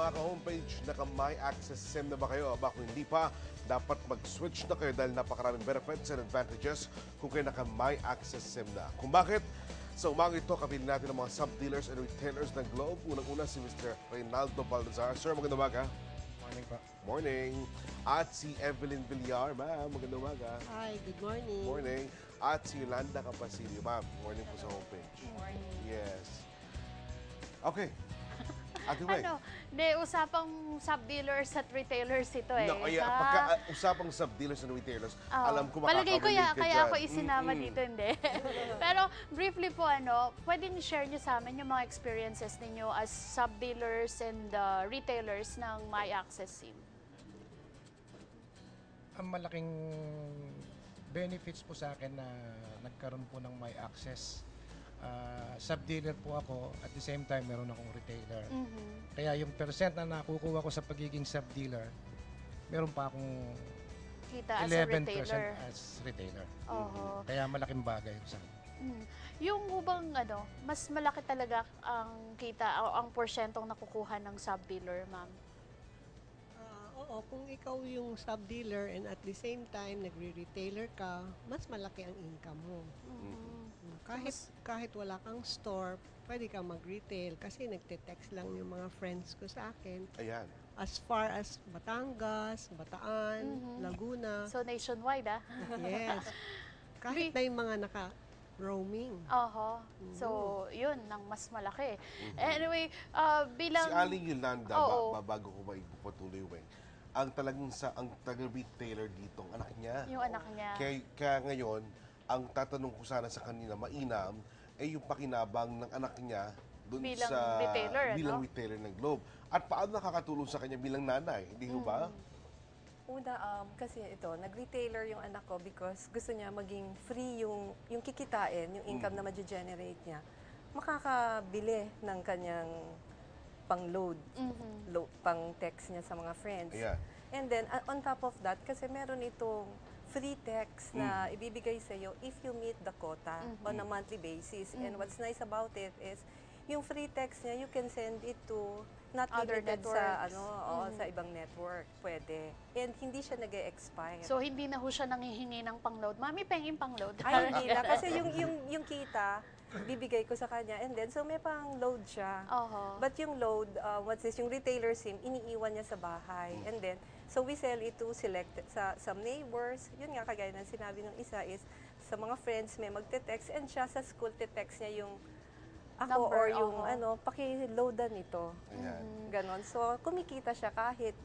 mga ka-homepage, naka-My Access SIM na ba kayo? Aba, kung hindi pa, dapat mag-switch na kayo dahil napakaraming benefits and advantages kung kayo naka-My Access SIM na. Kung bakit? Sa umaga ito, kapili natin ang mga sub-dealers and retailers ng Globe. Unang-una si Mr. Reynaldo Balazar. Sir, magandang umaga. Morning pa. Morning. At si Evelyn Villar. Ma'am, magandang umaga. Hi, good morning. Morning. At si Yolanda Capasilio. Ma'am, morning po sa homepage. Morning. Yes. Okay. Ate Weng. Usapang sub-dealers at retailers ito eh. No, pagka usapang sub-dealers and retailers, alam ko Palagay ko makaka-relate ka kaya dyan. ako isinama dito, hindi. Pero briefly po, pwede ni-share nyo sa amin yung mga experiences ninyo as sub-dealers and retailers ng My Access SIM. Ang malaking benefits po sa akin na nagkaroon po ng My Access. Sub-dealer po ako, at the same time meron akong retailer. Kaya yung percent na nakukuha ko sa pagiging sub-dealer, meron pa akong Kita as 11% a retailer. as retailer. Oho. Kaya malaking bagay sa akin. Yung ubang mas malaki talaga ang kita o ang porsyentong nakukuha ng sub-dealer, ma'am. Oo, kung ikaw yung sub-dealer and at the same time nagre-retailer ka, mas malaki ang income mo. Kahit wala kang store, pwede kang mag-retail kasi nagte-text lang yung mga friends ko sa akin. Ayan. As far as Batangas, Bataan, Laguna. So nationwide, Yes. Kahit na yung mga naka-roaming. Oho. So, yun, ang mas malaki. Anyway, bilang... Si Aling Yolanda, Oo. bago ko maipupatuloy, Weng, ang taga-retailer dito, ang anak niya. Yung anak niya. Kaya ngayon, ang tatanong ko sana sa kanila, mainam, ay yung pakinabang ng anak niya dun Bilang sa retailer, bilang retailer ng Globe. At paano nakakatulong sa kanya bilang nanay, hindi ho ba? Una, kasi ito, nag-retailer yung anak ko because gusto niya maging free yung kikitain, yung income na ma-generate niya. Makakabili ng kanyang pang-load, pang-text niya sa mga friends. Ayan. And then, on top of that, kasi meron itong free text na ibibigay sa iyo if you meet the quota on a monthly basis. And what's nice about it is, yung free text niya, you can send it to not Other limited networks. sa ibang network. Pwede. And hindi siya nag-e-expire. So, hindi na ho siya nanghihingi ng pang-load. Mami, pengin pang-load. Ay, hindi na. Kasi yung kita, bibigay ko sa kanya. And then, so may pang-load siya. Oho. But yung load, yung retailer SIM, iniiwan niya sa bahay. And then, so we sell it to sa some neighbors. Yun nga, kagaya ng sinabi ng isa is, sa mga friends may magte-text and siya sa school te-text niya yung ako Number, or yung oho. paki-loadan ito. Ayan. Ganon. So, kumikita siya kahit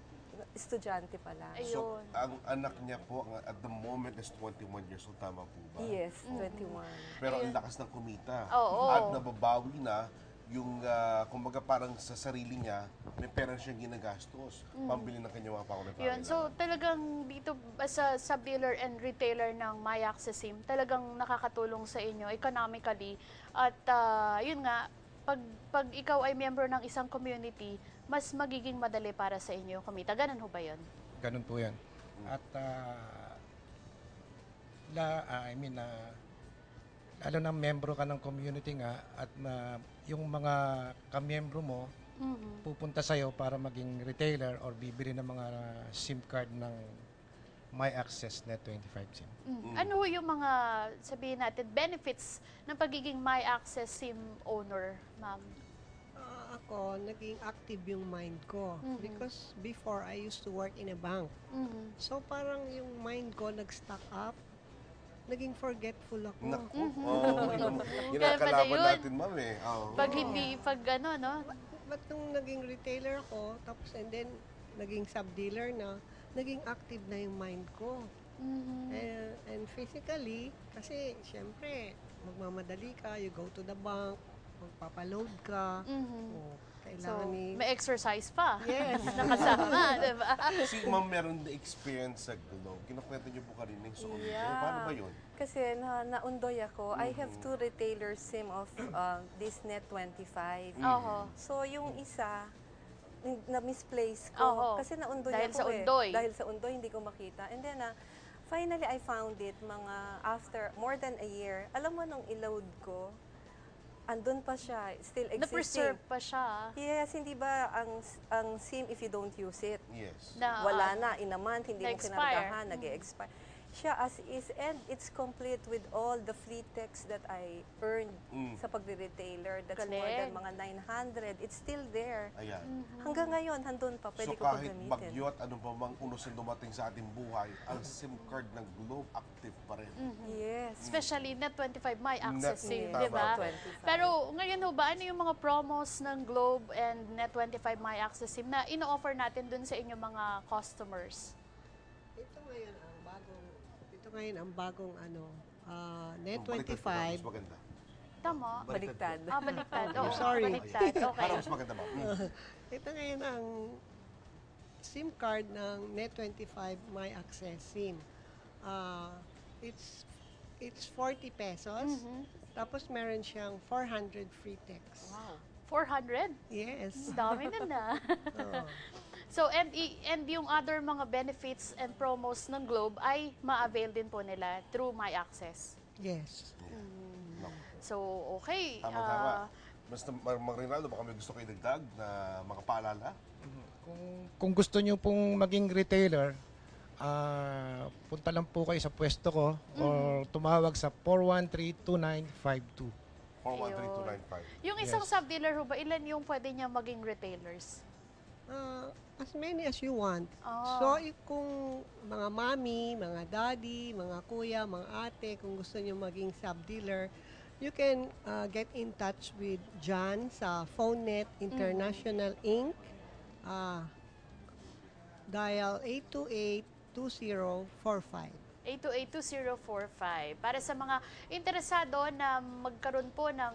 estudyante pa lang. So, Ayun. ang anak niya po, at the moment, is 21 years old. Tama po ba? Yes, 21. Pero ang lakas ng kumita. Oo. At nababawi na yung, kumbaga parang sa sarili niya, may pera siyang ginagastos. Pambili ng kanyang mga pangunahing Yun. So, talagang dito sa sub-dealer and retailer ng My Access SIM, talagang nakakatulong sa inyo economically. At yun nga, pag ikaw ay member ng isang community, mas magiging madali para sa inyo kumita. Ganun ho ba yun? Ganun po yan. At lalo na membro ka ng community nga at yung mga kamiyembro mo pupunta sa'yo para maging retailer or bibili ng mga SIM card ng My Access Net 25 SIM. Ano ho yung mga, sabihin natin, benefits ng pagiging My Access SIM owner, ma'am? Ako, naging active yung mind ko. Because before, I used to work in a bank. So parang yung mind ko nag-stack up. Naging forgetful ako. Naku, Kaya ginakalaban pala yun. natin, ma'am eh. Oo. Pag hindi, no? But nung naging retailer ako, tapos and then naging sub-dealer na, naging active na yung mind ko. And physically, kasi syempre, magmamadali ka, you go to the bank, magpapaload ka. O, So, kailangan may exercise pa. Yes. Nakasama, di ba? Si ma'am meron na experience sa Globe. Kinukwento niyo po kanina yung sa Ondo. Paano ba yun? Kasi naundoy ako, I have two retailer SIM of this Net 25. Oho. So yung isa, na-misplace ko. Oho. Kasi naundoy Dahil ako sa undoy. Dahil sa undoy, hindi ko makita. And then, finally, I found it after more than a year. Alam mo, nung i-load ko, andun pa siya, still existing. Na-preserve pa siya. Yes, hindi ba ang SIM, if you don't use it, Yes. Na, wala na, in a month, hindi mo na-expire. kinargahan, nag-expire. Siya as is, and it's complete with all the free text that I earned sa pagre-retailer. That's more than Galing. mga 900. It's still there. Ayan. Hanggang ngayon, handun pa, pwede So ko pa kahit gamitin. bagyo at anong pa mang unos na dumating sa ating buhay, ang SIM card ng Globe active pa rin. Yes. especially Net25 My Access Net- SIM, tama di ba? po. Net25. Pero ngayon ho ba, ano yung mga promos ng Globe and Net25 My Access SIM na ino-offer natin dun sa inyong mga customers? Ito ngayon ang bagong Baliktad ko, Net25. mas maganda. Tama? Baliktad. Baliktad. Oh, Oo, sorry. Baliktad. Okay. Para mas maganda ba? Ito ngayon ang SIM card ng Net25 My Access SIM. It's 40 pesos. Tapos meron siyang 400 free text. Wow. 400? Yes. Dami na na. Oo. So, and yung other mga benefits and promos ng Globe ay ma-avail din po nila through My Access. Yes. No. So, okay. Tama-tama. Basta Mang Rinaldo, baka may gusto kayo idagdag na mga paalala? Kung gusto nyo pong maging retailer, punta lang po kayo sa pwesto ko or tumawag sa 413-2952. 413-295. Yung isang sub-dealer ho ba, ilan yung pwede niya maging retailers? As many as you want. Oh. So, kung mga mami, mga daddy, mga kuya, mga ate, kung gusto nyo maging sub-dealer, you can get in touch with John sa PhoneNet International Inc. Dial 828-2045. 828-2045. Para sa mga interesado na magkaroon po ng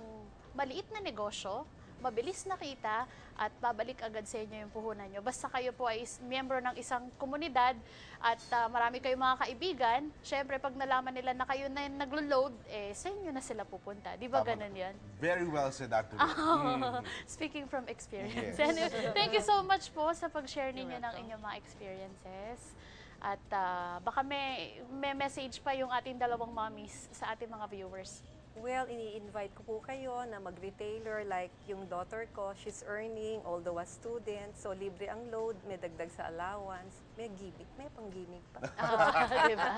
maliit na negosyo, mabilis na kita at babalik agad sa inyo yung puhunan nyo. Basta kayo po ay miyembro ng isang komunidad at marami kayong mga kaibigan, syempre pag nalaman nila na kayo na naglo-load, sa inyo na sila pupunta. Di ba Tama ganun na. yan? Very well said, Dr. Speaking from experience. Yes. Anyway, thank you so much po sa pag-share ninyo ng inyong mga experiences. At baka may message pa yung ating dalawang mommies sa ating mga viewers. Well, ini-invite ko po kayo na mag-retailer like yung daughter ko, she's earning, although a student, so libre ang load, may dagdag sa allowance, may gimmick, may pang-gimmick pa. Diba?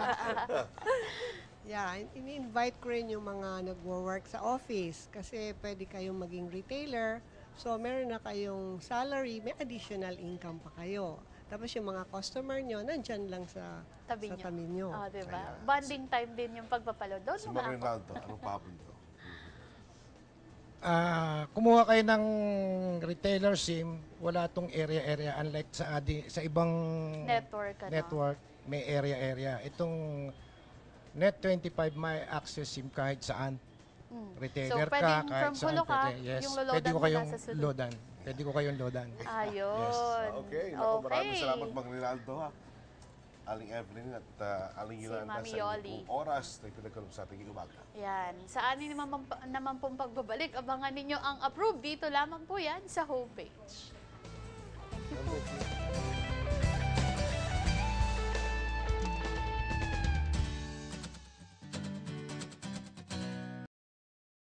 Yeah, ini-invite ko rin yung mga nagwo-work sa office kasi pwede kayong maging retailer. So, meron na kayong salary, may additional income pa kayo. Tapos yung mga customer nyo, nandyan lang sa Tabi nyo. tabi nyo. Diba? Ayan. Bonding time din yung pagpapaload. Doon Si mo Mang na ako. Rinaldo, anong pahabol to? Kumuha kayo ng retailer SIM, wala tong area-area unlike sa ibang Network, ano? network, may area-area. Itong Net25 may access SIM kahit saan. Retailer So, ka, pwedeng kahit from saan. Hulo ka, Yes, yung lolodan pwede ko mo kayong nasa sulod. loadan. Pwede ko kayong loadan. Ayun. Okay, naku, maraming salamat Mang Rinaldo ha. Aling Evelyn at Aling Si Yolanda Mami sa Yoli. inyong oras na pinagkaroon sa ating umaga. Yan. Sa anin naman pong pagbabalik, abangan ninyo ang approve dito lamang po yan sa homepage. Thank you.